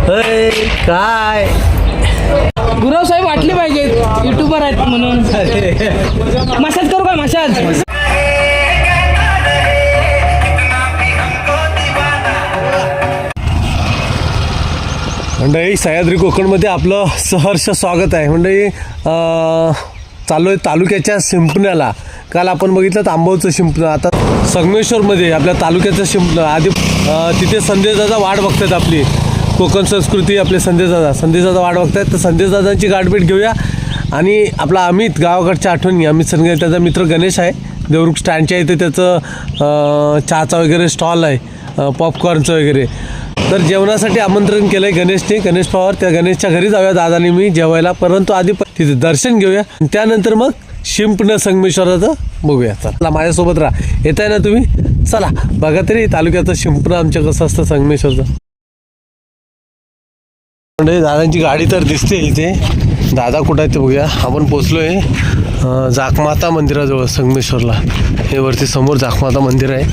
काय गुरव साहेब वाटले पाहिजेत, युट्यूबर आहेत म्हणून. मसाज करू का मसाज? मंडळी सह्याद्री कोकणमध्ये आपलं सहर्ष स्वागत आहे. मंडळी चालू आहे तालुक्याच्या शिंपण्याला. काल आपण बघितलं तांबवचं शिंपणं, आता संगमेश्वरमध्ये आपल्या तालुक्याचं शिंपणं. आधी तिथे संदेशदादा वाट बघतात, आपली कोकण संस्कृती आपले संदेशदादा वाट बघतात. तर संदेशदादांची गाठभेट घेऊया. आणि आपला अमित, गावाकडच्या आठवणी, अमित संघ, त्याचा मित्र गणेश आहे देवरुख स्टँडच्या इथे. त्याचं चहाचा वगैरे स्टॉल आहे, पॉपकॉर्नचं वगैरे. तर जेवणासाठी आमंत्रण केलं आहे गणेशने, गणेश पवार. त्या गणेशच्या घरी जाऊया दादाने मी जेवायला, परंतु आधी तिथे दर्शन घेऊया, त्यानंतर मग शिंपणं संगमेश्वराचं बघूया. चला माझ्यासोबत राहा. येत आहे ना तुम्ही? चला बघा तरी तालुक्याचं शिंपणं आमच्या कसं असतं संगमेश्वरचं. म्हणजे दादांची गाडी तर दिसते इथे. दादा कुठं आहे ते बघूया. आपण पोचलो आहे जाखमाता मंदिराजवळ संगमेश्वरला. हे वरती समोर जाखमाता मंदिर आहे.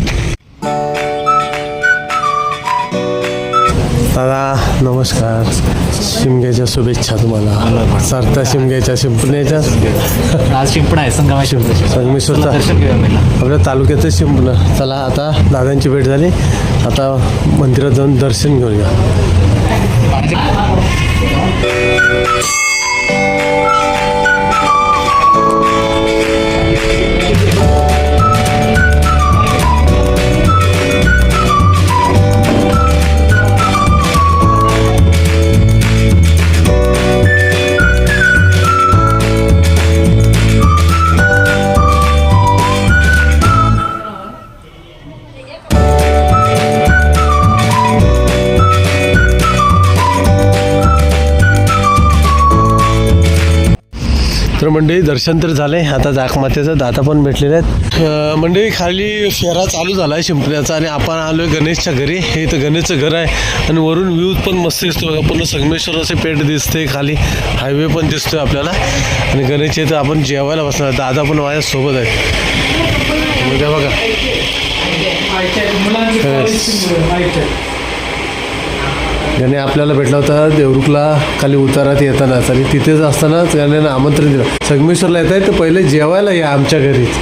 दादा नमस्कार, शिमग्याच्या शुभेच्छा तुम्हाला. सरता शिमग्याच्या, शिंपण्याच्या. आज शिंपणा आहे संगमेश्वरचा आपल्या तालुक्याचं शिंपणं. चला आता दादांची भेट झाली, आता मंदिरात जाऊन दर्शन घेऊया. तर मंडळी दर्शन तर झालं आहे. आता जाखमातेचं दादा पण भेटलेले आहेत. मंडळी खाली फेरा चालू झाला आहे शिंपण्याचा, आणि आपण आलो आहे गणेशच्या घरी. हे तर गणेशचं घर आहे, आणि वरून व्ह्यूज पण मस्त दिसतो बघा. पूर्ण संगमेश्वराचे पेठ दिसते, खाली हायवे पण दिसतोय आपल्याला. आणि गणेश इथं आपण जेवायला बसणार. दादा पण माझ्यासोबत आहे. उद्या बघा गणे आपल्याला भेटला होता देवरुखला खाली उतारात येतानाच, आणि तिथेच असतानाच गण्यानं आमंत्रण दिलं. संगमेश्वरला येत आहे तर पहिले जेवायला या आमच्या घरीच.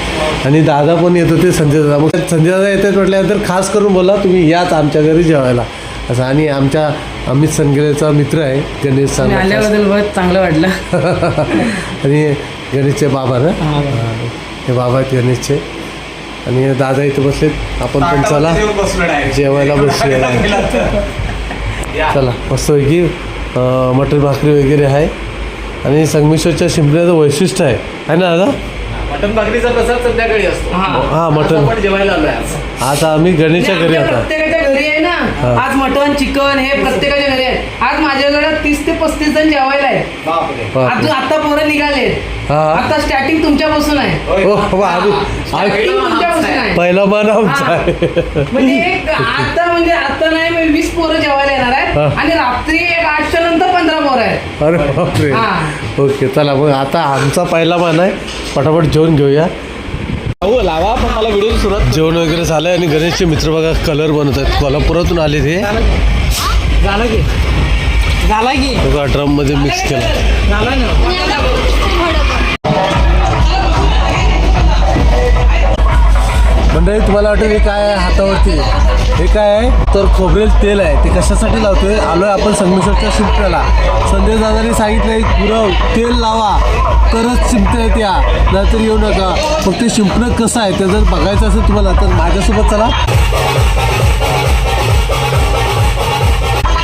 आणि दादा पण येत होते, संजयदादा. मग संजयदादा येत आहेत म्हटल्यानंतर खास करून बोला तुम्ही याच आमच्या घरी जेवायला असं. आणि आमच्या अमित संगेचा मित्र आहे गणेश, आल्याबद्दल बहुत चांगलं वाटलं. आणि गणेशचे बाबा ना, हे बाबा आहेत गणेशचे. आणि दादा इथे बसलेत. आपण पण चला जेवायला बसूया. चला मस्तपैकी मटण भाकरी वगैरे आहे. आणि संगमेश्वरच्या शिंपण्याचं वैशिष्ट्य आहे ना दादा? मटन भाकरीचा प्रसाद संध्याकाळी असतो. हा मटण जेवायला आलोय आता आम्ही गणेशच्या घरी. आता प्रत्येकाच्या घरी आहे ना आज मटण चिकन, हे प्रत्येकाच्या घरी आहे. आज माझ्याकडे 30 ते 35 जण जेवायला आहे. आता पोरं निघाले. आता स्टार्टिंग तुमच्यापासून आहे. पहिला मान आमचा आहे. म्हणजे आता नाही 20 पोरं जेवायला येणार आहे. आणि रात्री 8च्या नंतर 15 पोरं आहेत. अरे बापरे. ओके चला मग आता आमचा पहिला मान आहे. पटापट जेवण घेऊया. लावा पण मला व्हिडिओ सुरुवात. जेवण वगैरे झालं आहे. आणि गणेशचे मित्र बघा कलर बनवत आहेत, कोल्हापुरातून आले ते. झालं की बघा ड्रम मध्ये मिक्स केला. मंडळी तुम्हाला वाटेल हे काय आहे हातावरती? हे काय आहे तर खोबरेल तेल आहे. ते कशासाठी लावतोय? आलोय आपण संगमेश्वरच्या शिंपण्याला. संजय दादांनी सांगितलं गुरव तेल लावा तरच शिंपण्या येत्या, नाहीतर येऊ नका. मग ते शिंपणं कसं आहे ते जर बघायचं असेल तुम्हाला तर माझ्यासोबत चला.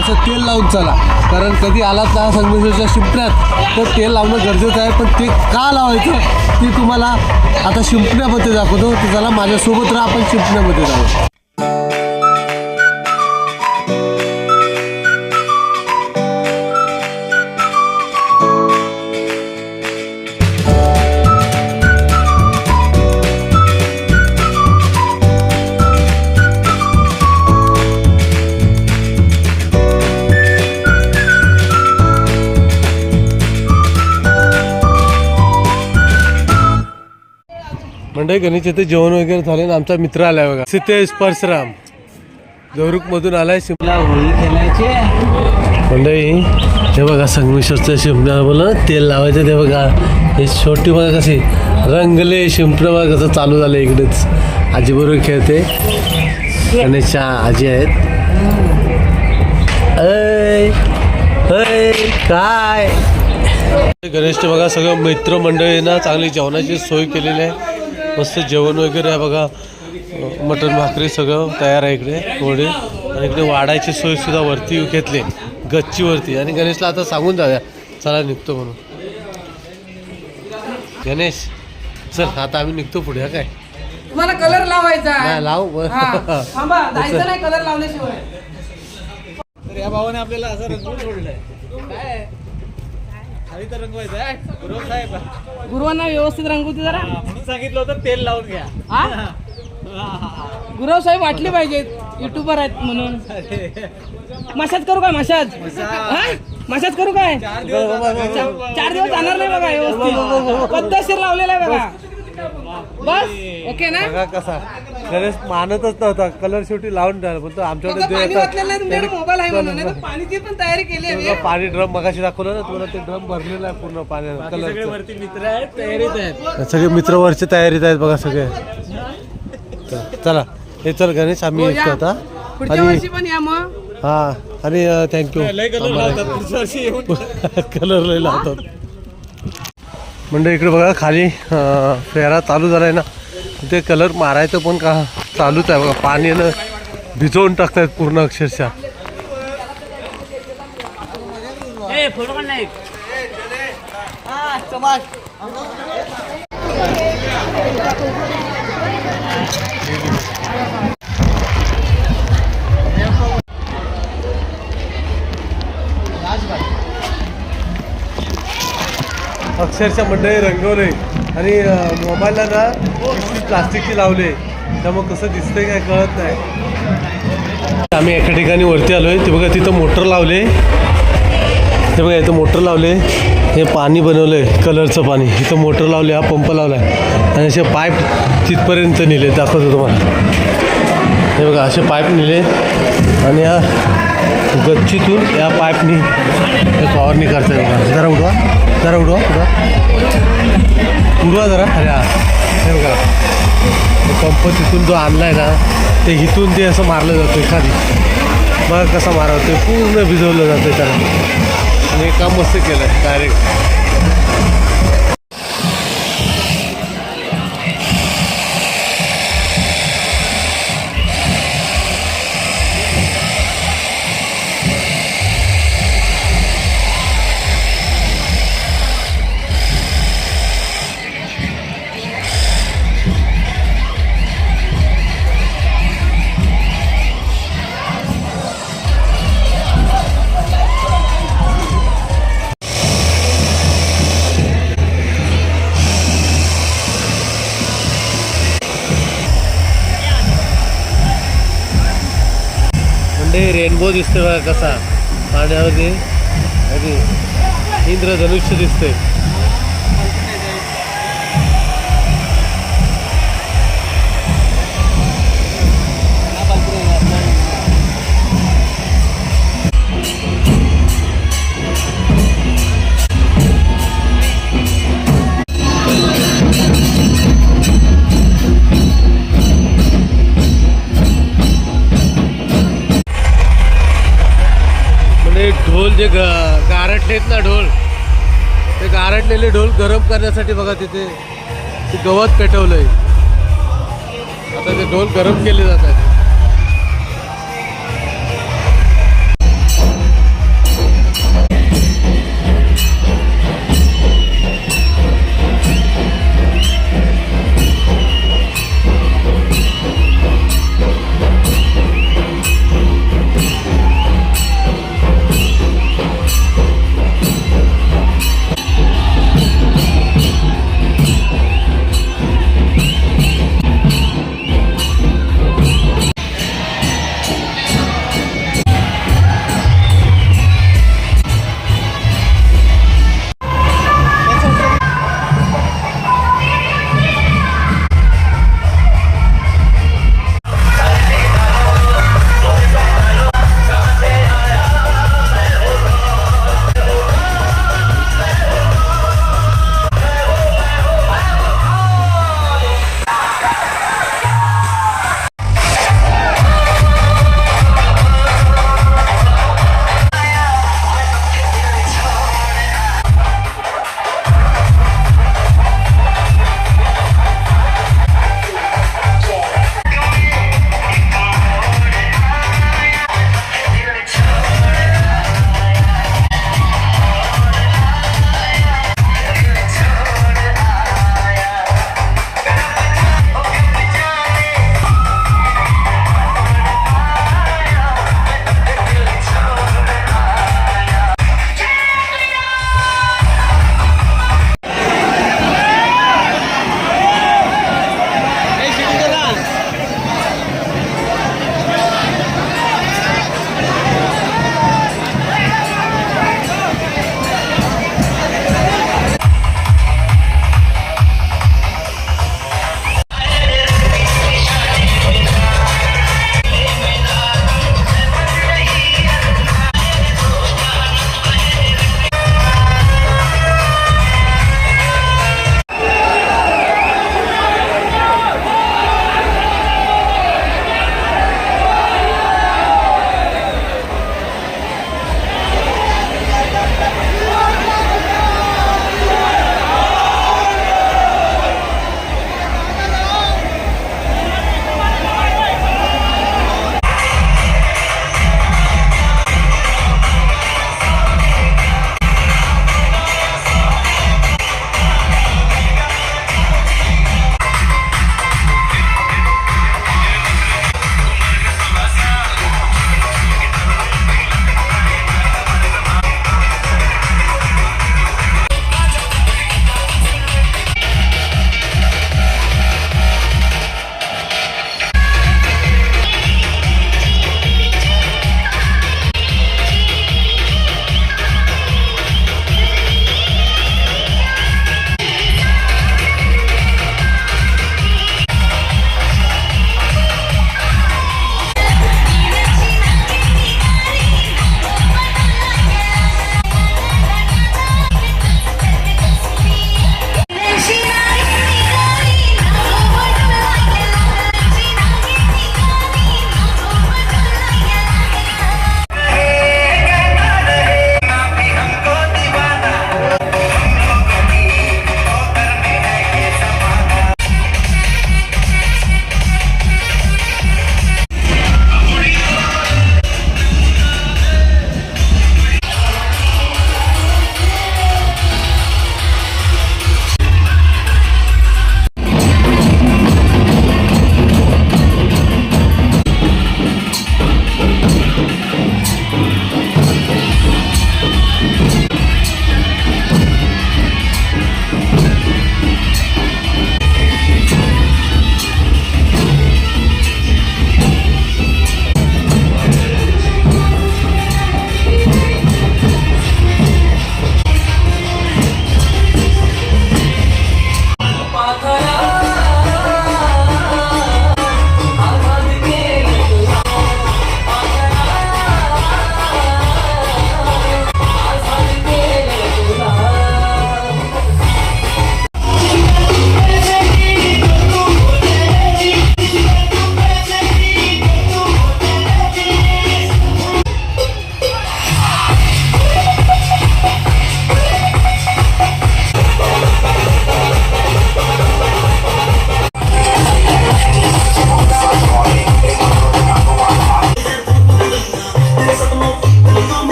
असं तेल लावून चला, कारण कधी आलात ना संगमेश्वरच्या शिंपण्यात तर तेल लावणं गरजेचं आहे. पण ते का लावायचं ते तुम्हाला आता शिंपण्यामध्ये दाखवतो. तर चला माझ्यासोबत राहा, आपण शिंपण्यामध्ये जाऊ. मंडळी गणेश येथे जेवण वगैरे झाले ना. आमचा मित्र आलाय बघा, सिद्धेश परशुराम. देवरुखमधून आलाय. शिमला होळी खेळायचे. मंडळी हे बघा संगमेश्वरचं शिंपणाला बोला तेल लावायचं ते बघा. हे छोटी बघा कशी रंगले शिंपणं बघा कसं चालू झालं इकडेच. आजीबरोबर खेळते. गणेशच्या आजी आहेत. ऐ ऐ काय गणेशने बघा सगळं मित्रमंडळी ना चांगली जेवणाची सोय केलेली आहे. मस्त जेवण वगैरे आहे बघा. मटण भाकरी सगळं तयार आहे इकडे वडे. आणि इकडे वाढायची सोय सुद्धा वरती घेतली गच्चीवरती. आणि गणेशला आता सांगून जाऊया चला निघतो म्हणून. गणेश चल आता आम्ही निघतो पुढे. हा काय तुम्हाला कलर लावायचा आहे. नाही लाव हा, थांबा जायचं नाही कलर लावल्याशिवाय. तर या भावाने आपल्याला असं रंगवून सोडलंय. काय खाली तर रंगवायचं आहे गुरु साहेब. गुरुवांना व्यवस्थित रंगवते जरा. म्हणून सांगितलं होतं तेल लावून घ्या. हा गुरव साहेब वाटले पाहिजेत युट्यूबर आहेत म्हणून. मशाज करू काय मशाज? मशाज करू काय? 4 दिवस जाणार नाही बघा व्यवस्थित पद्धतशीर लावलेला आहे बघा. बस ओके ना. बघा कसा गणेश मानतच नव्हता. कलर शेवटी लावून द्यायला बोलतो आमच्याकडे पाणी वाचलेलं नाही तुमच्याकडे मोबाईल आहे म्हणून. नाही तर पाणीची पण तयारी केली आहे. पाणी ड्रम मगाशी दाखवलं ना तुला. ते ड्रम भरलेलं आहे पूर्ण पाण्यानं. सगळे कलर वरती मित्र आहेत तयारीत आहेत. सगळे मित्र वरच्या तयारीत आहेत बघा सगळे. चला हे चल गणेश आम्ही हो, येतो या. आता. पुढच्या वर्षी पण या मग. हा आणि थँक्यू. लय कलर लावतात पुढच्या वर्षी येऊन. कलर लय लावतात. म्हणजे इकडे बघा खाली फेरा चालू झाला आहे ना. ते कलर मारायचं पण का चालूच आहे बघा. पाण्यानं भिजवून टाकतायत पूर्ण अक्षरशः. अक्षरशः मंडळी रंगवले. आणि मोबाईलला ना प्लास्टिकची लावले त्यामुळे कसं दिसतंय काय कळत नाही. आम्ही एका ठिकाणी वरती आलोय. ते बघा तिथं मोटर लावले. ते बघा इथं मोटर लावले. हे पाणी बनवलंय कलरचं पाणी. इथं मोटर लावले. हा पंप लावला आहे. आणि असे पाईप तिथपर्यंत नेले. दाखवतो तुम्हाला. हे बघा असे पाईप नेले. आणि या गच्चीतून या पाईपनी हे फवारणी करताय बघा. जरा उडवा जरा उडवा उडवा उडवा जरा. अरे हा हे बघा पंप तिथून जो आणला आहे ना ते इथून ते असं मारलं जातं एखादी. बघा कसा मारावं ते पूर्ण भिजवलं जातं त्याला. आणि हे काम मस्त केलं आहे डायरेक्ट. रेनबो दिसतोय बघा कसा पाण्यामध्ये. आणि इंद्रधनुष्य दिसतंय. ढोल जे गारटलेत ना ढोल ते गारटलेले ढोल गरम करण्यासाठी बघा तिथे ते गवत पेटवलंय. आता ते ढोल गरम केले जात आहेत.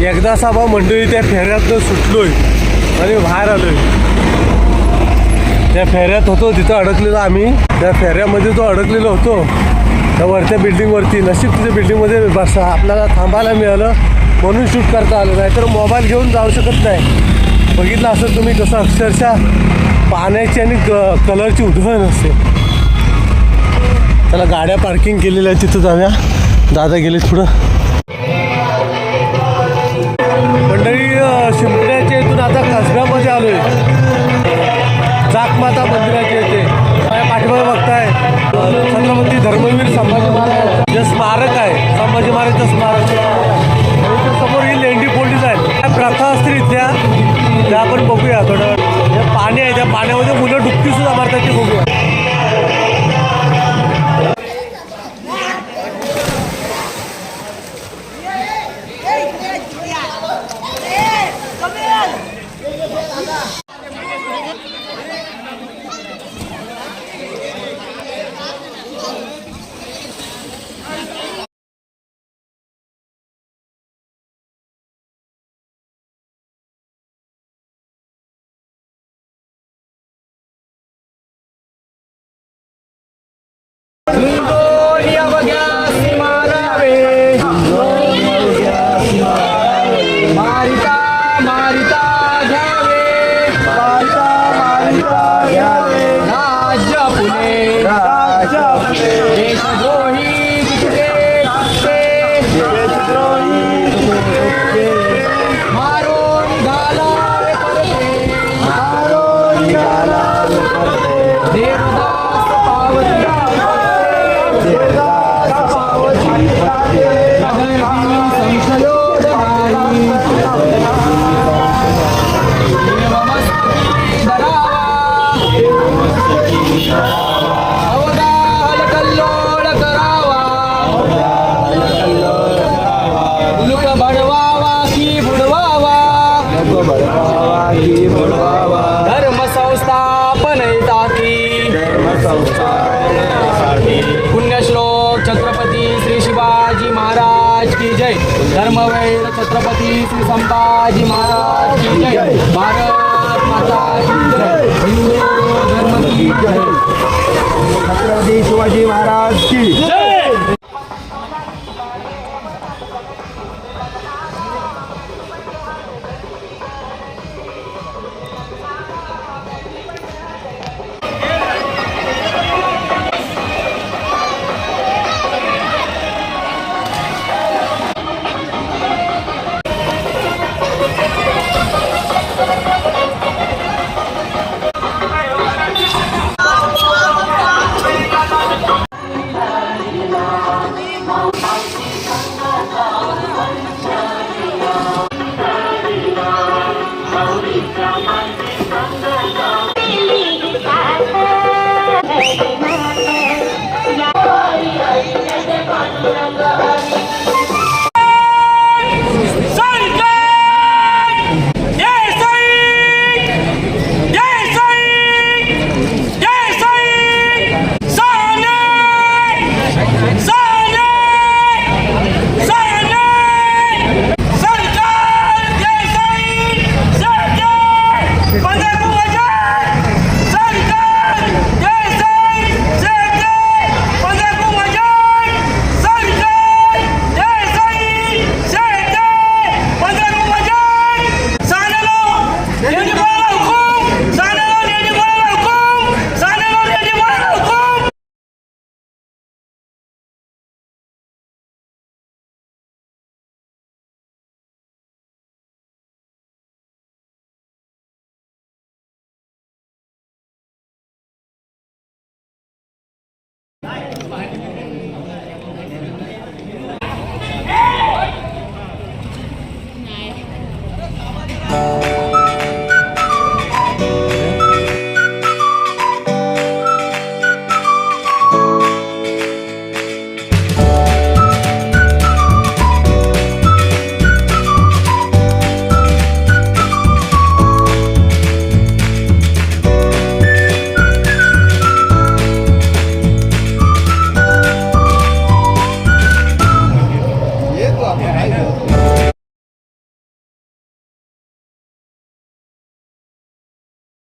एकदा साबा मंडळी त्या फेऱ्यातनं सुटलोय आणि बाहेर आलोय. त्या फेऱ्यात होतो, तिथं अडकलेलो आम्ही. त्या फेऱ्यामध्ये जो अडकलेलो होतो त्या वरच्या बिल्डिंगवरती, नशीब तिच्या बिल्डिंगमध्ये बस आपल्याला थांबायला मिळालं म्हणून शूट करता आलं. नाहीतर मोबाईल घेऊन जाऊ शकत नाही. बघितलं असं तुम्ही कसं अक्षरशः पाण्याची आणि कलरची उधळण असते. त्याला गाड्या पार्किंग केलेल्या आहेत, तिथं जाऊया. दादा गेले पुढं. मंडळी शिंपण्याच्या इथून आता कसब्यामध्ये आलोय. जाकमाता मंदिराच्या इथे पाठीमागे बघताय छत्रपती धर्मवीर संभाजी महाराज जे स्मारक आहे, संभाजी महाराजचं स्मारक. समोर ही लेंडी फोल्डीज आहेत. त्या प्रथा असतील इथल्या, त्या आपण बघूया. थोडं जे पाणी आहे त्या पाण्यामध्ये मुलं डुबकी सुद्धा मारतात, ते बघूया. पुण्यश्लोक छत्रपती श्री शिवाजी महाराज की जय. धर्मवीर छत्रपती श्री संभाजी महाराज की जय. भारत माता की जय. हिंदू धर्म की जय. छत्रपती शिवाजी महाराज की जय.